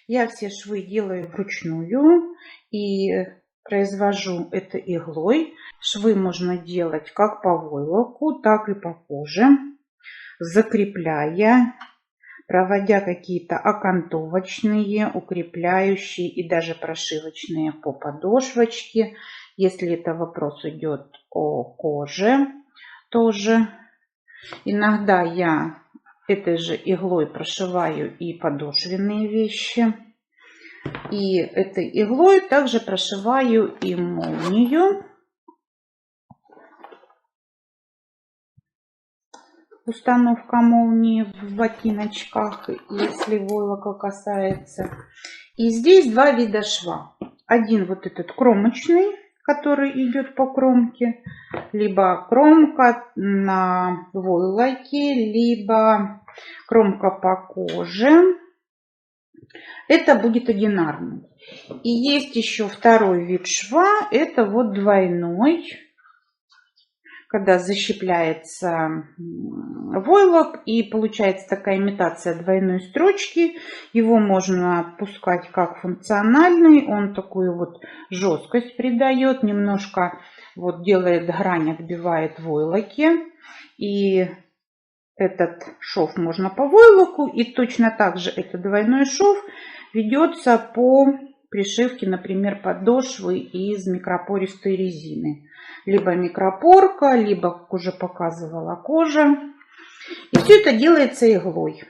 Я все швы делаю вручную и произвожу это иглой. Швы можно делать как по войлоку, так и по коже, закрепляя, проводя какие-то окантовочные, укрепляющие и даже прошивочные по подошвочке. Если это вопрос идет о коже, тоже иногда я этой же иглой прошиваю и подошвенные вещи. И этой иглой также прошиваю и молнию. Установка молнии в ботиночках, если войлока касается. И здесь два вида шва. Один вот этот кромочный, который идет по кромке, либо кромка на войлоке, либо кромка по коже. Это будет одинарный. И есть еще второй вид шва, это вот двойной, когда защипляется войлок и получается такая имитация двойной строчки. Его можно пускать как функциональный, он такую вот жесткость придает, немножко вот делает грань, отбивает войлоки. И этот шов можно по войлоку, и точно так же этот двойной шов ведется по пришивке, например, подошвы из микропористой резины. Либо микропорка, либо, как уже показывала, кожа. И все это делается иглой.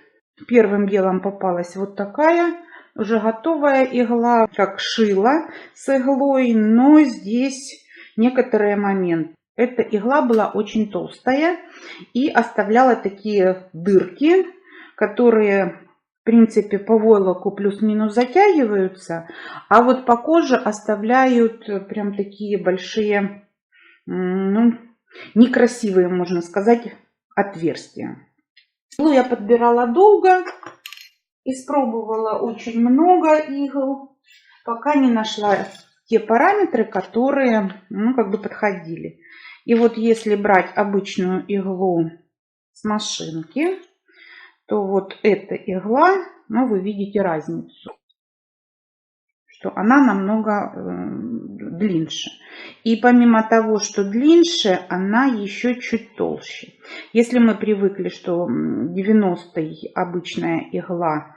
Первым делом попалась вот такая уже готовая игла, как шила с иглой, но здесь некоторые моменты. Эта игла была очень толстая и оставляла такие дырки, которые в принципе по войлоку плюс-минус затягиваются, а вот по коже оставляют прям такие большие, ну, некрасивые, можно сказать, отверстия. Иглу я подбирала долго, испробовала очень много игл, пока не нашла те параметры, которые, ну, как бы подходили. И вот если брать обычную иглу с машинки, то вот эта игла, ну, вы видите разницу, что она намного длиннее. И помимо того, что длиннее, она еще чуть толще. Если мы привыкли, что 90-й обычная игла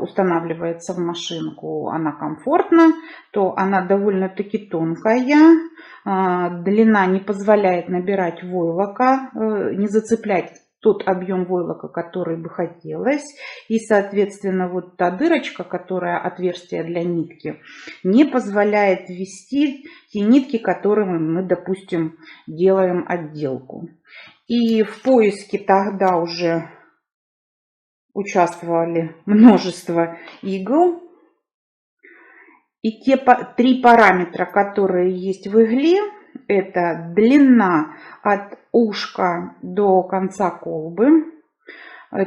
устанавливается в машинку, она комфортна, то она довольно-таки тонкая. Длина не позволяет набирать войлока, не зацеплять тот объем войлока, который бы хотелось. И, соответственно, вот та дырочка, которая отверстие для нитки, не позволяет ввести те нитки, которыми мы, допустим, делаем отделку. И в поиске тогда уже участвовали множество игл. И те три параметра, которые есть в игле, это длина от ушка до конца колбы.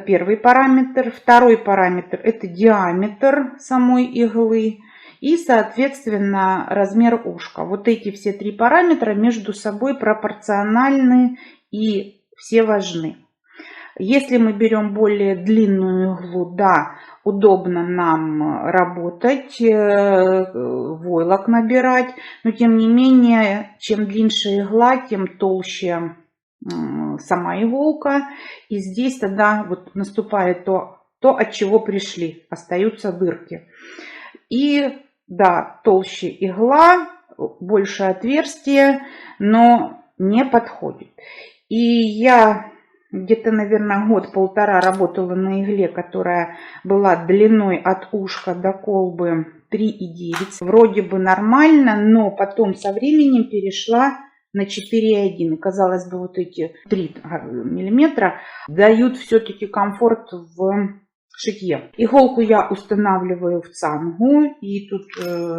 Первый параметр. Второй параметр – это диаметр самой иглы. И, соответственно, размер ушка. Вот эти все три параметра между собой пропорциональны и все важны. Если мы берем более длинную иглу, да, удобно нам работать, войлок набирать, но тем не менее, чем длиннее игла, тем толще сама иголка. И здесь тогда вот наступает то, от чего пришли, остаются дырки. И да, толще игла, больше отверстие, но не подходит. И я где-то, наверное, год-полтора работала на игле, которая была длиной от ушка до колбы 3,9. Вроде бы нормально, но потом со временем перешла на 4,1. Казалось бы, вот эти 3 миллиметра дают все-таки комфорт в шитье. Иголку я устанавливаю в цангу. И тут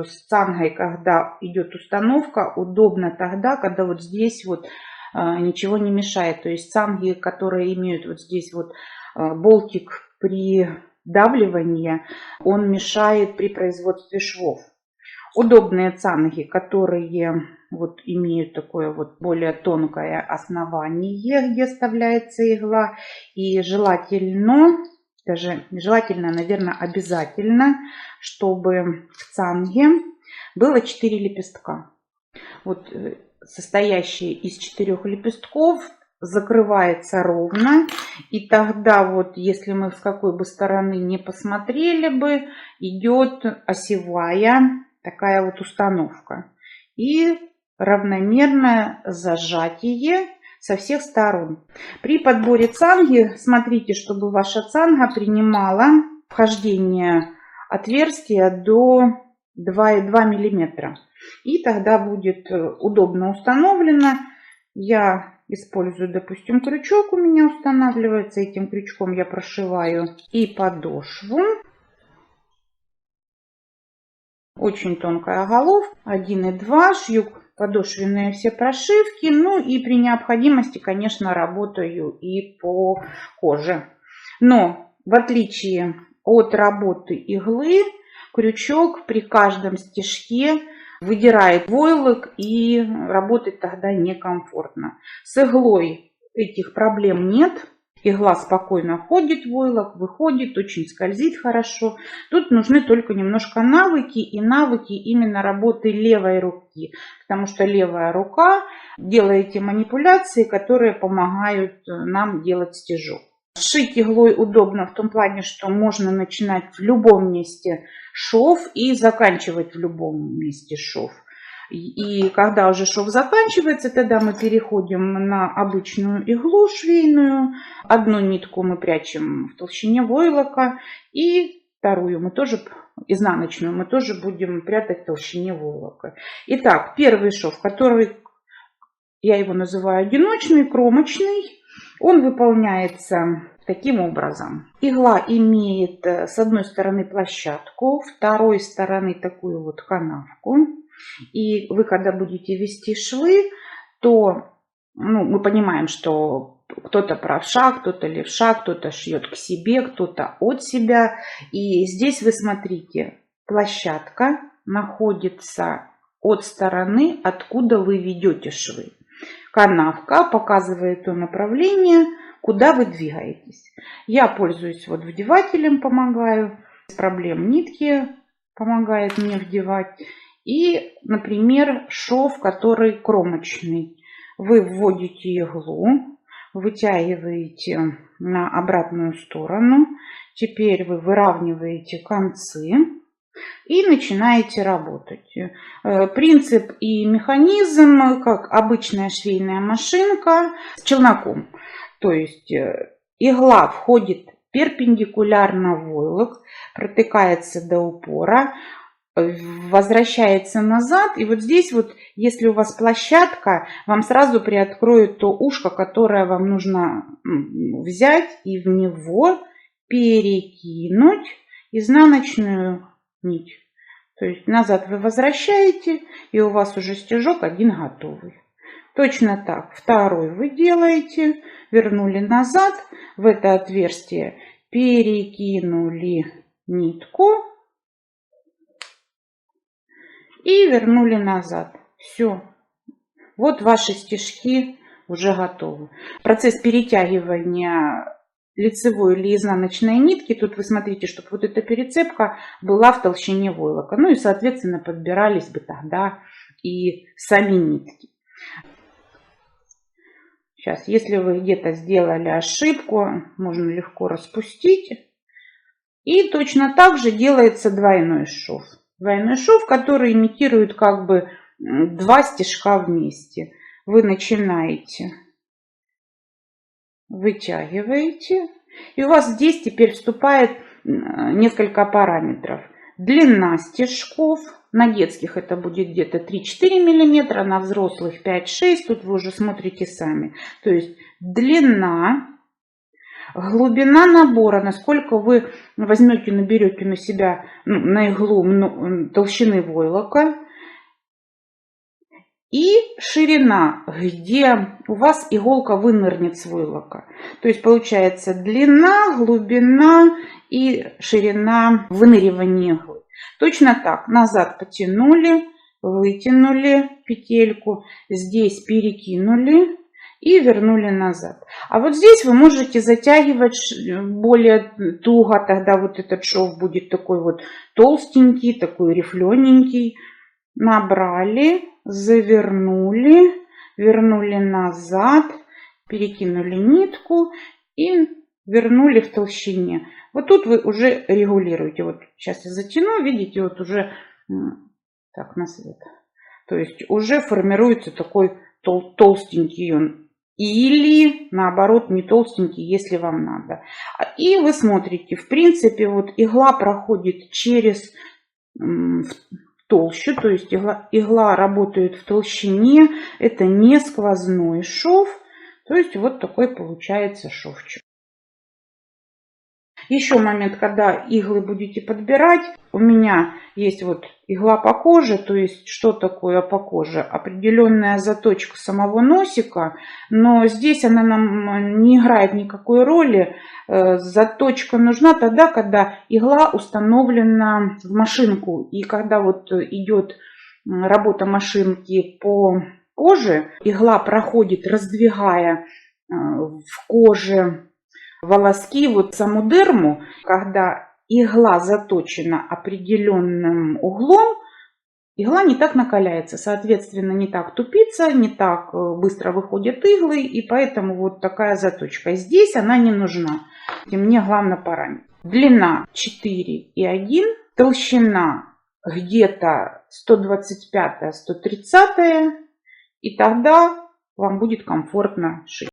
с цангой, когда идет установка, удобно тогда, когда вот здесь вот ничего не мешает. То есть цанги, которые имеют вот здесь вот болтик при давливании, он мешает при производстве швов. Удобные цанги, которые вот имеют такое вот более тонкое основание, где вставляется игла. И желательно даже желательно, наверное, обязательно, чтобы в цанге было 4 лепестка. Вот состоящие из 4 лепестков закрывается ровно. И тогда вот, если мы с какой бы стороны не посмотрели бы, идет осевая такая вот установка. И равномерное зажатие со всех сторон. При подборе цанги смотрите, чтобы ваша цанга принимала вхождение отверстия до 2,2 мм. И тогда будет удобно установлено. Я использую, допустим, крючок у меня устанавливается. Этим крючком я прошиваю и подошву. Очень тонкая головка. 1,2. Шью подошвенные все прошивки. Ну и при необходимости, конечно, работаю и по коже. Но в отличие от работы иглы, крючок при каждом стежке выдирает войлок и работать тогда некомфортно. С иглой этих проблем нет. Игла спокойно ходит, войлок выходит, очень скользит хорошо. Тут нужны только немножко навыки, и навыки именно работы левой руки. Потому что левая рука делает те манипуляции, которые помогают нам делать стежок. Шить иглой удобно в том плане, что можно начинать в любом месте шов и заканчивать в любом месте шов. И когда уже шов заканчивается, тогда мы переходим на обычную иглу швейную. Одну нитку мы прячем в толщине войлока, и вторую мы тоже, изнаночную, мы тоже будем прятать в толщине войлока. Итак, первый шов, который я его называю одиночный, кромочный, он выполняется таким образом. Игла имеет с одной стороны площадку, с второй стороны такую вот канавку. И вы, когда будете вести швы, то мы понимаем, что кто-то правша, кто-то левша, кто-то шьет к себе, кто-то от себя. И здесь вы смотрите, площадка находится от стороны, откуда вы ведете швы. Канавка показывает то направление, куда вы двигаетесь. Я пользуюсь вот вдевателем, помогаю. Без проблем нитки помогает мне вдевать. И, например, шов, который кромочный. Вы вводите иглу, вытягиваете на обратную сторону. Теперь вы выравниваете концы и начинаете работать. Принцип и механизм, как обычная швейная машинка с челноком. То есть игла входит перпендикулярно в войлок, протыкается до упора, возвращается назад. И вот здесь вот, если у вас площадка, вам сразу приоткроют то ушко, которое вам нужно взять и в него перекинуть изнаночную нить. То есть назад вы возвращаете, и у вас уже стежок один готовый. Точно так. Второй вы делаете, вернули назад, в это отверстие перекинули нитку и вернули назад. Все. Вот ваши стежки уже готовы. Процесс перетягивания лицевой или изнаночной нитки, тут вы смотрите, чтобы вот эта перецепка была в толщине войлока. Ну и, соответственно, подбирались бы тогда и сами нитки. Сейчас, если вы где-то сделали ошибку, можно легко распустить. И точно так же делается двойной шов. Двойной шов, который имитирует как бы два стежка вместе. Вы начинаете, вытягиваете. И у вас здесь теперь вступает несколько параметров. Длина стежков. На детских это будет где-то 3-4 мм, на взрослых 5-6. Тут вы уже смотрите сами. То есть длина, глубина набора, насколько вы возьмете, наберете на себя, на иглу толщины войлока. И ширина, где у вас иголка вынырнет с войлока. То есть получается длина, глубина и ширина выныривания иглы. Точно так. Назад потянули, вытянули петельку. Здесь перекинули. и вернули назад. А вот здесь вы можете затягивать более туго, тогда вот этот шов будет такой вот толстенький, такой рифлененький. Набрали, завернули, вернули назад, перекинули нитку и вернули в толщине. Вот тут вы уже регулируете. Вот сейчас я затяну, видите, вот уже так на свет. То есть уже формируется такой толстенький он. Или наоборот не толстенький, если вам надо. И вы смотрите, в принципе, вот игла проходит через толщу, то есть игла работает в толщине. Это не сквозной шов. То есть вот такой получается шовчик. Еще момент, когда иглы будете подбирать, у меня есть вот игла по коже, то есть что такое по коже? Определенная заточка самого носика, но здесь она нам не играет никакой роли. Заточка нужна тогда, когда игла установлена в машинку, и когда вот идет работа машинки по коже, игла проходит, раздвигая в коже волоски, вот саму дерму, когда игла заточена определенным углом, игла не так накаляется, соответственно, не так тупится, не так быстро выходят иглы, и поэтому вот такая заточка. Здесь она не нужна. И мне главное параметр. Длина 4,1, толщина где-то 125-130, и тогда вам будет комфортно шить.